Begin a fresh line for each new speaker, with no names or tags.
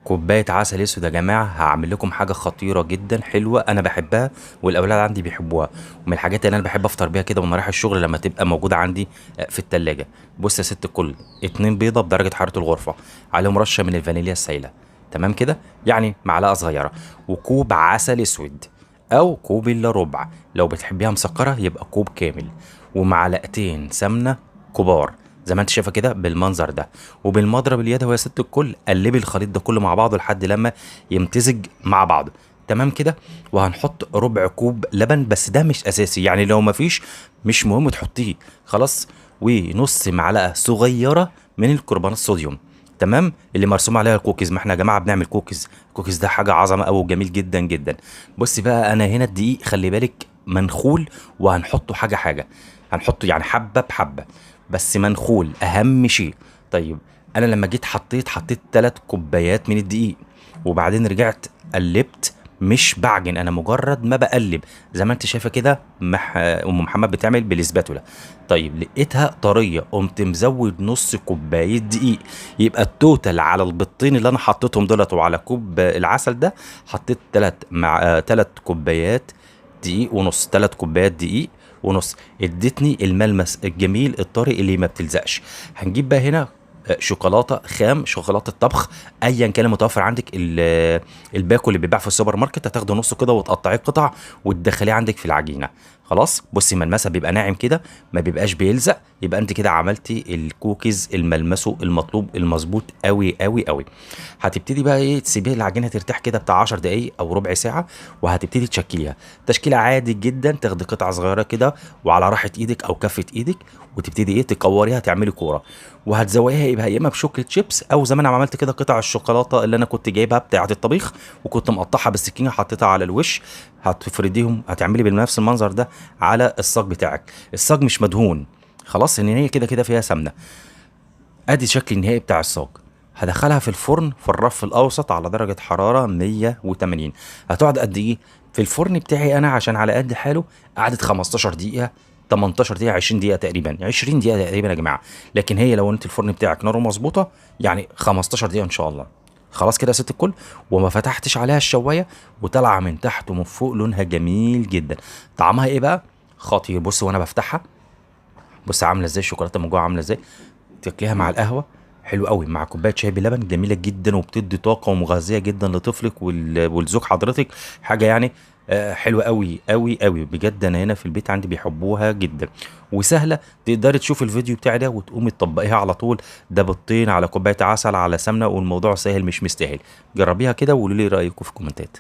كوبايه عسل اسود يا جماعه، هعمل لكم حاجه خطيره جدا حلوه انا بحبها والاولاد عندي بيحبوها، ومن الحاجات اللي انا بحب افطر بيها كده وانا رايح الشغل لما تبقى موجوده عندي في التلاجة. بص يا ست الكل، 2 بيضه بدرجه حراره الغرفه، عليهم رشه من الفانيليا السايله، تمام كده، يعني معلقه صغيره، وكوب عسل اسود او كوب الا ربع، لو بتحبيها مسكره يبقى كوب كامل، ومعلقتين سمنه كبار زي ما انت شايفه كده بالمنظر ده، وبالمضرب اليدوي يا ست الكل قلبي الخليط ده كله مع بعضه لحد لما يمتزج مع بعضه، تمام كده. وهنحط ربع كوب لبن، بس ده مش اساسي، يعني لو مفيش مش مهم تحطيه خلاص، ونص معلقه صغيره من الكربون الصوديوم، تمام، اللي مرسوم عليها الكوكيز، ما احنا يا جماعه بنعمل كوكيز، الكوكيز ده حاجه عظمه قوي وجميل جدا جدا. بصي بقى انا هنا الدقيق خلي بالك منخول، وهنحطه حاجه حاجه، هنحطه يعني حبه بحبه، بس منخول اهم شيء. طيب انا لما جيت حطيت 3 كوبايات من الدقيق، وبعدين رجعت قلبت، مش بعجن، انا مجرد ما بقلب زي ما انت شايفه كده، ام محمد بتعمل بالاسباتولا. طيب لقيتها طريه، قمت مزود نص كوبايه دقيق، يبقى التوتال على البيضتين اللي انا حطيتهم دولت وعلى كوب العسل ده، حطيت 3 كوبايات دقيق ونص، 3 كوبايات دقيق ونص، ادتني الملمس الجميل الطري اللي ما بتلزقش. هنجيب بقى هنا شوكولاته خام، شوكولاته طبخ، ايا كان المتوفر عندك، الباكو اللي بيتباع في السوبر ماركت، هتاخده نصه كده وتقطعيه قطع وتدخليه عندك في العجينه. خلاص بصي ملمسها بيبقى ناعم كده، ما بيبقاش بيلزق، يبقى انت كده عملتي الكوكيز الملمسه المطلوب المظبوط قوي قوي قوي. هتبتدي بقى ايه، تسيبيه العجينه ترتاح كده بتاع 10 دقايق او ربع ساعه، وهتبتدي تشكليها تشكيله عادي جدا، تاخدي قطعه صغيره كده وعلى راحه ايدك او كفه ايدك، وتبتدي ايه تكوريها تعملي كوره، وهتزوقيها يبقى يا اما بشوكليت شيبس، او زي ما انا عملت كده قطع الشوكولاته اللي انا كنت جايبها بتاعه الطبيخ وكنت مقطعها بالسكينه حطيتها على الوش، هتفرديهم هتعملي بنفس المنظر ده على الصاج بتاعك. الصاج مش مدهون خلاص، ان هي كده كده فيها سمنه. ادي الشكل النهائي بتاع الصاج. هدخلها في الفرن في الرف الاوسط على درجه حراره 180. هتقعد قد ايه في الفرن بتاعي انا عشان على قد حاله؟ قعدت 15 دقيقه، 18 دقيقه، 20 دقيقه تقريبا، 20 دقيقه تقريبا يا جماعه، لكن هي لو انت الفرن بتاعك ناره مظبوطه يعني 15 دقيقه ان شاء الله. خلاص كده يا ست الكل، وما فتحتش عليها الشوايه، وطالعه من تحت ومن فوق لونها جميل جدا. طعمها ايه بقى؟ خطير. بص وانا بفتحها، بص عامله ازاي الشوكولاته من جوه، عامله ازاي، تاكليها مع القهوه حلو قوي، مع كوبايه شاي بلبن جميله جدا، وبتدي طاقه ومغذيه جدا لطفلك والزوج حضرتك، حاجه يعني حلوه قوي قوي قوي بجد. انا هنا في البيت عندي بيحبوها جدا، وسهله، تقدري تشوفي الفيديو بتاعي ده وتقومي تطبقيها على طول، ده بيضتين على كوبايه عسل على سمنه، والموضوع سهل مش مستاهل. جربيها كده وقولوا لي رايكم في الكومنتات.